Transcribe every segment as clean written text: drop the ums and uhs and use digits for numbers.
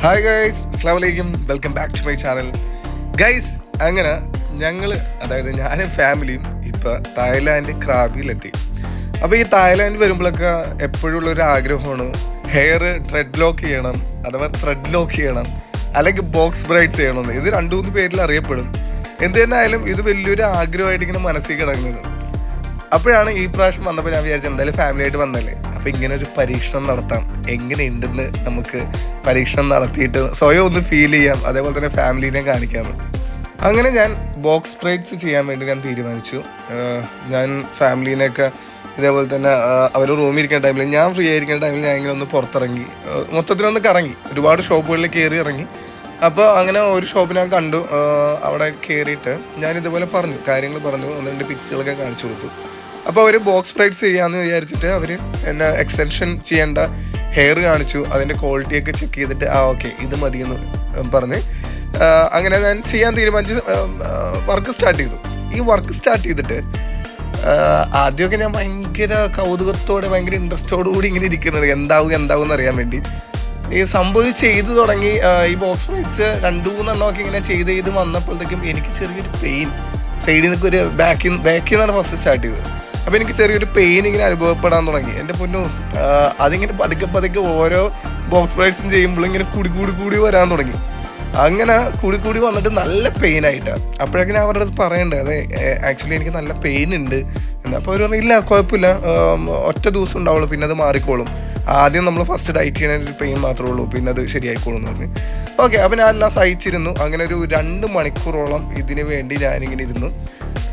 Hi guys, അസ്സലാമു അലൈക്കും. Welcome back to my channel guys. അങ്ങനെ ഞങ്ങൾ, അതായത് ഞാനും ഫാമിലിയും ഇപ്പം തായ്ലാൻഡ് ക്രാബിയിലെത്തി. അപ്പോൾ ഈ തായ്ലാൻഡ് വരുമ്പോഴൊക്കെ എപ്പോഴുള്ളൊരു ആഗ്രഹമാണ് ഹെയർ ത്രെഡ് ലോക്ക് ചെയ്യണം, അഥവാ ത്രെഡ് ലോക്ക് ചെയ്യണം, അല്ലെങ്കിൽ ബോക്സ് ബ്രൈഡ്സ് ചെയ്യണമെന്ന്. ഇത് 2-3 പേരിൽ അറിയപ്പെടും. എന്ത് തന്നെ ആയാലും ഇത് വലിയൊരു ആഗ്രഹമായിട്ട് ഇങ്ങനെ മനസ്സിൽ കിടക്കുന്നത്. അപ്പോഴാണ് ഈ പ്രാവശ്യം വന്നപ്പോൾ ഞാൻ വിചാരിച്ചത് എന്തായാലും ഫാമിലി ആയിട്ട് വന്നല്ലേ, അപ്പോൾ ഇങ്ങനെ ഒരു പരീക്ഷണം നടത്താം, എങ്ങനെയുണ്ടെന്ന് നമുക്ക് പരീക്ഷണം നടത്തിയിട്ട് സ്വയം ഒന്ന് ഫീൽ ചെയ്യാം, അതേപോലെ തന്നെ ഫാമിലീനെ കാണിക്കാമെന്ന്. അങ്ങനെ ഞാൻ ബോക്സ് ബ്രൈഡ്സ് ചെയ്യാൻ വേണ്ടി ഞാൻ തീരുമാനിച്ചു. ഞാൻ ഫാമിലീനെയൊക്കെ ഇതേപോലെ തന്നെ അവർ റൂമിൽ ഇരിക്കുന്ന ടൈമിൽ, ഞാൻ ഫ്രീ ആയിരിക്കുന്ന ടൈമിൽ ഞാൻ ഇങ്ങനെ ഒന്ന് പുറത്തിറങ്ങി മൊത്തത്തിലൊന്ന് കറങ്ങി, ഒരുപാട് ഷോപ്പുകളിൽ കയറി ഇറങ്ങി. അപ്പോൾ അങ്ങനെ ഒരു ഷോപ്പ് ഞാൻ കണ്ടു. അവിടെ കയറിയിട്ട് ഞാൻ ഇതുപോലെ കാര്യങ്ങൾ പറഞ്ഞു, 1-2 പിക്സുകളൊക്കെ കാണിച്ചു കൊടുത്തു. അപ്പോൾ അവർ ബോക്സ് ബ്രൈഡ്സ് ചെയ്യാമെന്ന് വിചാരിച്ചിട്ട് അവർ എന്നെ എക്സ്റ്റൻഷൻ ചെയ്യേണ്ട ഹെയർ കാണിച്ചു, അതിൻ്റെ ക്വാളിറ്റിയൊക്കെ ചെക്ക് ചെയ്തിട്ട് ഓക്കെ ഇത് മതിയെന്ന് പറഞ്ഞ് അങ്ങനെ ഞാൻ ചെയ്യാൻ തീരുമാനിച്ച് വർക്ക് സ്റ്റാർട്ട് ചെയ്തു. ഈ വർക്ക് സ്റ്റാർട്ട് ചെയ്തിട്ട് ആദ്യമൊക്കെ ഞാൻ ഭയങ്കര കൗതുകത്തോടെ ഭയങ്കര ഇൻട്രസ്റ്റോടുകൂടി ഇങ്ങനെ ഇരിക്കുന്നത് എന്താവും അറിയാൻ വേണ്ടി. ഈ സംഭവം ചെയ്തു തുടങ്ങി. ഈ ബോക്സ് ബ്രൈഡ്സ് 2-3 എണ്ണമൊക്കെ ഇങ്ങനെ ചെയ്ത് വന്നപ്പോഴത്തേക്കും എനിക്ക് ചെറിയൊരു പെയിൻ, സൈഡിൽ നിന്നൊക്കെ ഒരു ബാക്കിൽ നിന്നാണ് ഫസ്റ്റ് സ്റ്റാർട്ട് ചെയ്തത്. അപ്പോൾ എനിക്ക് ചെറിയൊരു പെയിൻ ഇങ്ങനെ അനുഭവപ്പെടാൻ തുടങ്ങി. എൻ്റെ പൊന്നു, അതിങ്ങനെ പതുക്കെ ഓരോ ബോക്സ് ബ്രൈഡ്സും ചെയ്യുമ്പോഴും ഇങ്ങനെ കൂടി വരാൻ തുടങ്ങി. അങ്ങനെ കൂടി വന്നിട്ട് നല്ല പെയിനായിട്ടാണ്. അപ്പോഴൊക്കെ ഞാൻ അവരുടെ അടുത്ത് പറയണ്ടേ, അതെ ആക്ച്വലി എനിക്ക് നല്ല പെയിൻ ഉണ്ട് എന്ന്. അപ്പോൾ അവർ പറഞ്ഞു ഇല്ല കുഴപ്പമില്ല, ഒറ്റ ദിവസം ഉണ്ടാവുള്ളൂ, പിന്നെ അത് മാറിക്കോളും. ആദ്യം നമ്മൾ ഫസ്റ്റ് ഡയറ്റ് ചെയ്യണ ഒരു പെയിൻ മാത്രമേ ഉള്ളൂ, പിന്നെ അത് ശരിയായിക്കോളും എന്ന് പറഞ്ഞു. ഓക്കെ, അപ്പോൾ ഞാൻ എല്ലാം സഹിച്ചിരുന്നു. അങ്ങനെ ഒരു 2 മണിക്കൂറോളം ഇതിന് വേണ്ടി ഞാനിങ്ങനെ ഇരുന്നു.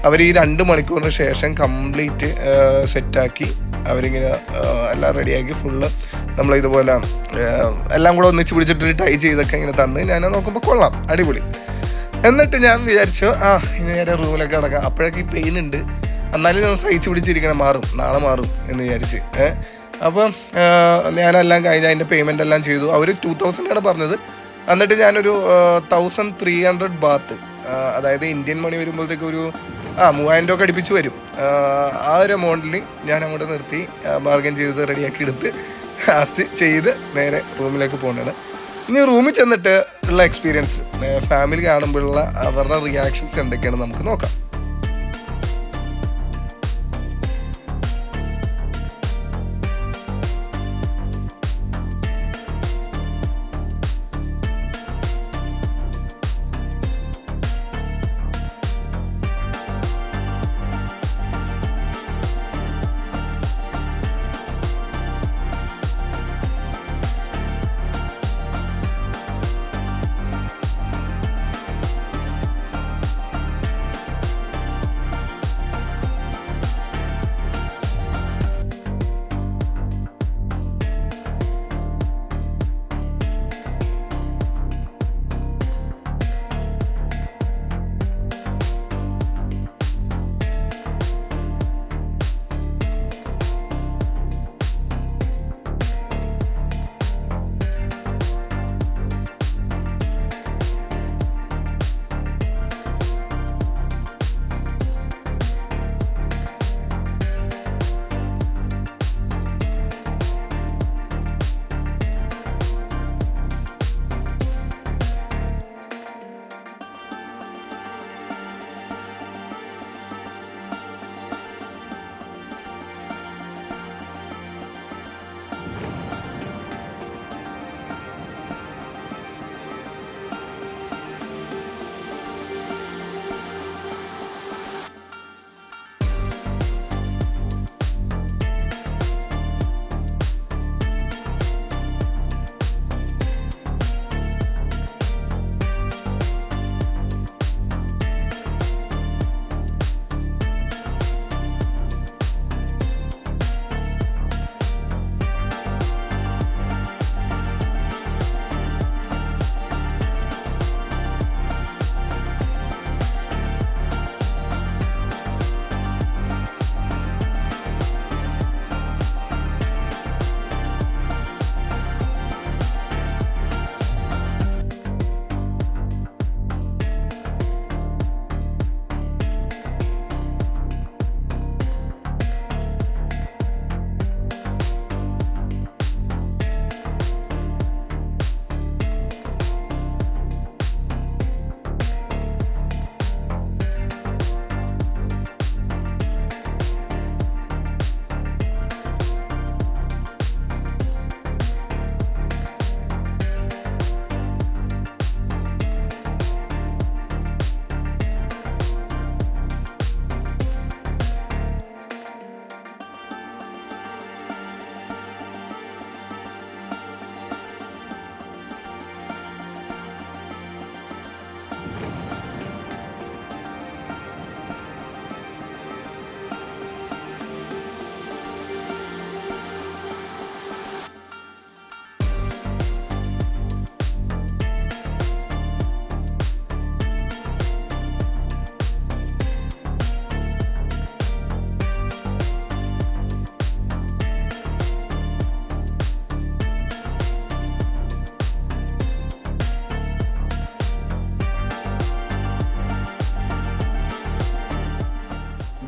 അവർ ഈ 2 മണിക്കൂറിന് ശേഷം കംപ്ലീറ്റ് സെറ്റാക്കി അവരിങ്ങനെ എല്ലാം റെഡിയാക്കി ഫുള്ള് നമ്മളിതുപോലെ എല്ലാം കൂടെ ഒന്നിച്ച് പിടിച്ചിട്ട് ടൈ ചെയ്തൊക്കെ ഇങ്ങനെ തന്ന് ഞാൻ നോക്കുമ്പോൾ കൊള്ളാം, അടിപൊളി. എന്നിട്ട് ഞാൻ വിചാരിച്ചു ഇനി നേരെ റൂമിലൊക്കെ കിടക്കാം. അപ്പോഴൊക്കെ ഈ പെയിൻ ഉണ്ട്, എന്നാലും ഞാൻ സഹിച്ച് പിടിച്ചിരിക്കണം, നാളെ മാറും എന്ന് വിചാരിച്ച്. അപ്പം ഞാനെല്ലാം കഴിഞ്ഞ് അതിൻ്റെ പേയ്മെൻ്റ് എല്ലാം ചെയ്തു. അവർ 2000 പറഞ്ഞത്. എന്നിട്ട് ഞാനൊരു 1300 ബാത്ത്, അതായത് ഇന്ത്യൻ മണി വരുമ്പോഴത്തേക്ക് ഒരു 3000 രൂപ അടുപ്പിച്ച് വരും. ആ ഒരു എമൗണ്ടിൽ ഞാൻ അങ്ങോട്ട് നിർത്തി ബാർഗൻ ചെയ്ത് റെഡിയാക്കി എടുത്ത് ലാസ്റ്റ് ചെയ്ത് നേരെ റൂമിലേക്ക് പോകുന്നതാണ്. ഇനി റൂമിൽ ചെന്നിട്ട് ഉള്ള എക്സ്പീരിയൻസ്, ഫാമിലി കാണുമ്പോഴുള്ള അവരുടെ റിയാക്ഷൻസ് എന്തൊക്കെയാണെന്ന് നമുക്ക് നോക്കാം.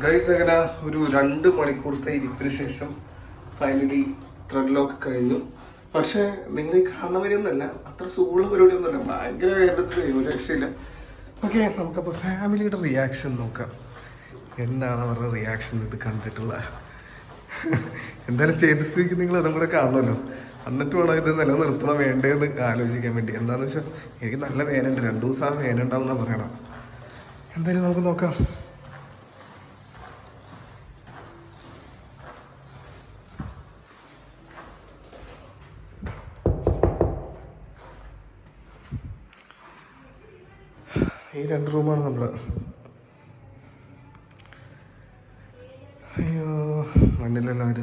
ഗൈസ് അങ്ങനെ ഒരു 2 മണിക്കൂറത്തെ ഇരിപ്പിന് ശേഷം ഫൈനലി ത്രെഡ് ലോക്ക് കഴിഞ്ഞു. പക്ഷെ നിങ്ങൾ ഈ കാണുന്ന വരെയൊന്നുമല്ല, അത്ര സുഖമുള്ള പരിപാടിയൊന്നുമല്ല, ഭയങ്കര വേണ്ടത്തിൽ ഒരു രക്ഷയില്ല. ഓക്കെ, നമുക്കപ്പോൾ ഫാമിലിയുടെ റിയാക്ഷൻ നോക്കാം. എന്താണ് അവരുടെ റിയാക്ഷൻ ഇത് കണ്ടിട്ടുള്ള? എന്തായാലും ചെയ്ത സ്ഥിതിക്ക് നിങ്ങൾ അതും കൂടെ കാണുമല്ലോ, എന്നിട്ട് വേണം ഇത് നിലനിർത്തണം വേണ്ടതെന്ന് ആലോചിക്കാൻ വേണ്ടി. എന്താണെന്ന് വെച്ചാൽ എനിക്ക് നല്ല വേനുണ്ട്, 2 ദിവസം വേന ഉണ്ടാവും എന്നാണ് പറയണം. എന്തായാലും നമുക്ക് നോക്കാം. ഈ 2 റൂമാണ് നമ്മള്. അയ്യോ മണ്ണിലല്ലോ ഇത്.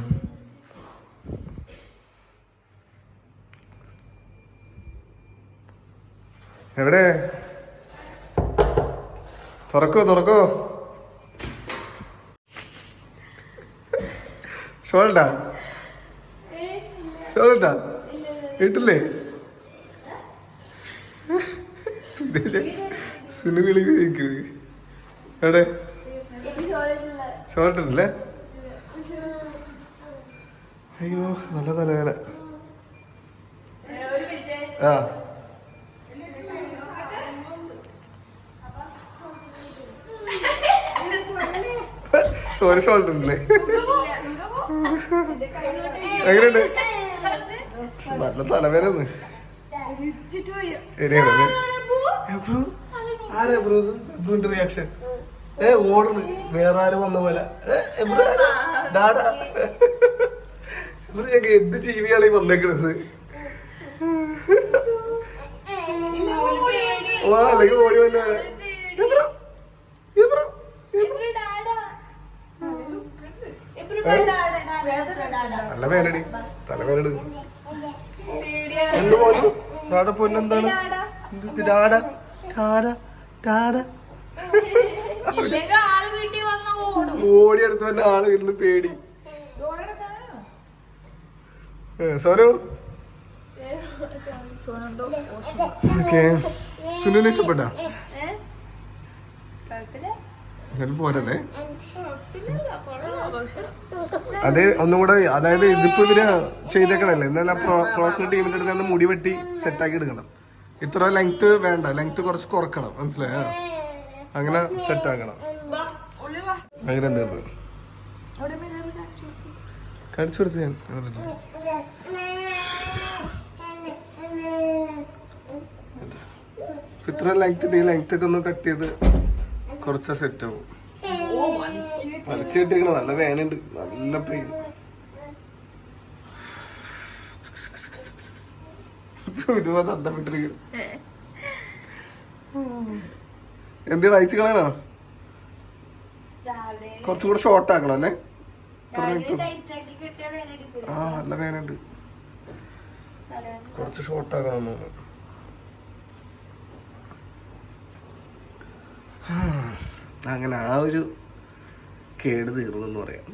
എവിടെ? തുറക്കോ ഷോൾട്ടാ വീട്ടില്ലേ? സുനുകളി കഴിക്കുന്നത് എവിടെ? ഷോൾട്ടല്ലേ? അയ്യോ നല്ല തലവേല. ആ സോറി, ഷോൾട്ടറില്ലേ? എങ്ങനെയുണ്ട്? നല്ല തലവേല. റിയാക്ഷൻ ഓടണ് വേറെ ആരും വന്ന പോലെ. എന്ത് ജീവിയാണ് ഈ വന്നേക്കണത്? അല്ലെങ്കിൽ ഓടി വന്ന നല്ല വേനടി, തലവേനട്. എന്ത് പോലും ഡാഡ പൊന്നെന്താണ്? ഓടിയെടുത്ത് തന്നെ ആള് ഇരുന്ന് പേടി. സോനു സുനുവിനെ ഇഷ്ടപ്പെട്ട പോരല്ലേ? അതെ, ഒന്നും കൂടെ, അതായത് ഇതിപ്പോ ഇതിന് ചെയ്തേക്കണല്ലേ, എന്നാലും പ്രൊഫഷണൽ ടീമിന്റെ അടുത്ത് നിന്ന് മുടി വെട്ടി സെറ്റാക്കി എടുക്കണം. ഇത്ര ലെങ്ത് വേണ്ട, ലെങ്ത് കുറച്ച് കുറക്കണം, മനസ്സിലായോ? അങ്ങനെ സെറ്റ് ആക്കണം. അതിനെന്ത് കടിച്ചു കൊടുത്ത് ഞാൻ ഇത്ര ലെങ്ത് ഈ ലെങ്ത് ഒക്കെ ഒന്ന് കട്ട് ചെയ്ത് കുറച്ച് സെറ്റ് ആവും. വലിച്ചു കെട്ടിക്കണ നല്ല വേനുണ്ട്, നല്ല പെയിൻ. എന്തിനാ അയച്ചു കളയാനോ? കുറച്ചും കൂടെ ഷോർട്ട് ആക്കണം അല്ലേ? ആ നല്ല വേനുണ്ട്, കുറച്ച് ഷോർട്ട് ആക്കണം. അങ്ങനെ ആ ഒരു കേട് തീർന്നെന്ന് പറയാം.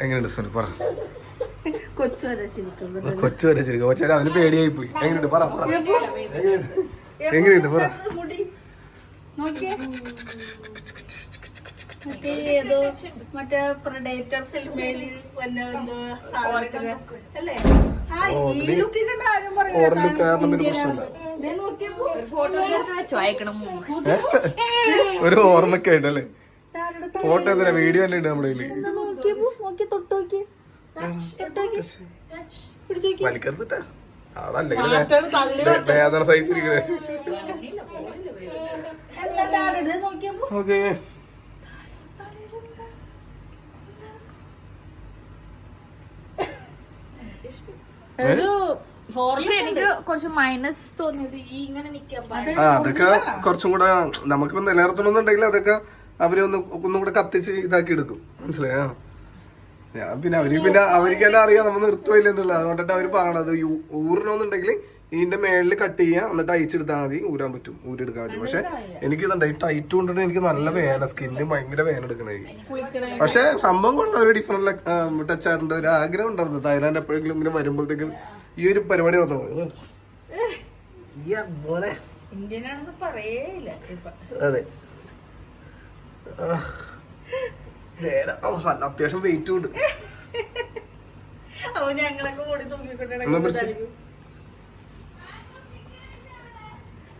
എങ്ങനെയുണ്ട് സോറി പറ? കൊച്ചു വരെ ചിരിക്കും. കൊച്ചുവരെ അവന് പേടിയായി പോയി. എങ്ങനെയുണ്ട് പറ? എങ്ങനെയുണ്ട് പറ? മറ്റേ പ്രഡേറ്റർ സിനിമയില് ഒരു ഓർമ്മക്കായിട്ടല്ലേ? ഫോട്ടോ എന്തിനാ? വീഡിയോ അല്ലേ ഇടുക നമ്മുടെ വലിക്കരുത്തിട്ടാ ആളല്ലെങ്കിൽ വേദന സഹിച്ചിരിക്കണേ. ഓക്കെ എനിക്ക് കുറച്ച് മൈനസ് തോന്നിയത് ഇങ്ങനെ അതൊക്കെ കുറച്ചും കൂടെ നമുക്കിപ്പോ നിലനിർത്തണമെന്നുണ്ടെങ്കിൽ അതൊക്കെ അവര് ഒന്നും കൂടെ കത്തിച്ച് ഇതാക്കി എടുക്കും, മനസ്സിലായോ? ഞാൻ പിന്നെ അവർക്കെല്ലാം അറിയാം നമ്മൾ നിർത്തുമില്ല എന്നുള്ളത്. അതുകൊണ്ടിട്ട് അവര് പറയണത് ഊരണമെന്നുണ്ടെങ്കിൽ ഇതിന്റെ മേളിൽ കട്ട് ചെയ്യാം, എന്നിട്ട് അയച്ചെടുത്താൽ മതി, ഊരാൻ പറ്റും, ഊരെടുക്കാൻ പറ്റും. പക്ഷെ എനിക്ക് ഇതുണ്ട്, ഈ ടൈറ്റ് കൊണ്ടിട്ട് എനിക്ക് നല്ല വേന, സ്കിന്നിന് ഭയങ്കര വേന എടുക്കണേ. പക്ഷെ സംഭവം കൊള്ള ഒരു ഡിഫറെന്റ് ടച്ച് ആയിട്ടുണ്ട്. ഒരു ആഗ്രഹം ഉണ്ടായിരുന്നു തായ്ലാൻഡ് എപ്പോഴെങ്കിലും ഇങ്ങനെ വരുമ്പോഴത്തേക്കും ഈ ഒരു പരിപാടി വന്നു. അതെ അത്യാവശ്യം വെയിറ്റ് ഉണ്ട്. അപ്പൊ ഞങ്ങളൊക്കെ കൂടി തൂക്കിക്കൊണ്ടിരിക്കും.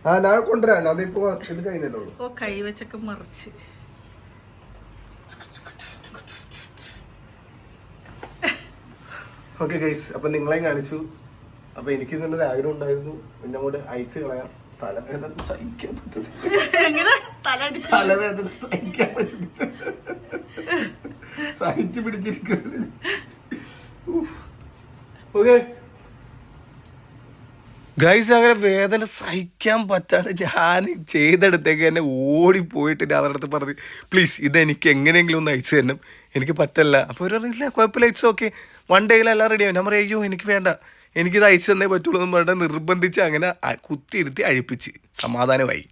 ആ ഞാൻ കൊണ്ടുവരാം. അതിപ്പോ ഇത് കഴിഞ്ഞല്ലോ. ഇപ്പൊ കൈ വെച്ചൊക്കെ മറിച്ച് ഓക്കെ ഗൈസ്, അപ്പൊ നിങ്ങളെയും കാണിച്ചു. അപ്പൊ എനിക്ക് ഇങ്ങനെ ആഗ്രഹം ഉണ്ടായിരുന്നു പിന്നെ അങ്ങോട്ട് അയച്ചു കളയാം. തലവേദന സഹിക്കാൻ പറ്റുന്നില്ല. തലവേദന സഹിക്കാൻ പറ്റുന്നില്ല. സഹിച്ചു പിടിച്ചിരിക്കുന്നു. ഓക്കെ ഗൈസ്, അങ്ങനെ വേദന സഹിക്കാൻ പറ്റാണ്ട് ഞാൻ ചെയ്തെടുത്തേക്ക് തന്നെ ഓടിപ്പോയിട്ട് അവരുടെ അടുത്ത് പറഞ്ഞു, പ്ലീസ് ഇതെനിക്ക് എങ്ങനെയെങ്കിലും ഒന്ന് അയച്ചു തരണം, എനിക്ക് പറ്റില്ല. അപ്പോൾ അവർ പറഞ്ഞില്ല കുഴപ്പമില്ല, ഇറ്റ്സ് ഓക്കെ, 1 ഡേയിലെല്ലാം റെഡിയാവും. ഞാൻ പറയും അയ്യോ എനിക്ക് വേണ്ട, എനിക്കിത് അയച്ചു തന്നേ പറ്റുള്ളൂ എന്ന് പറഞ്ഞാൽ നിർബന്ധിച്ച് അങ്ങനെ കുത്തിയിരുത്തി അഴിപ്പിച്ച് സമാധാനമായി.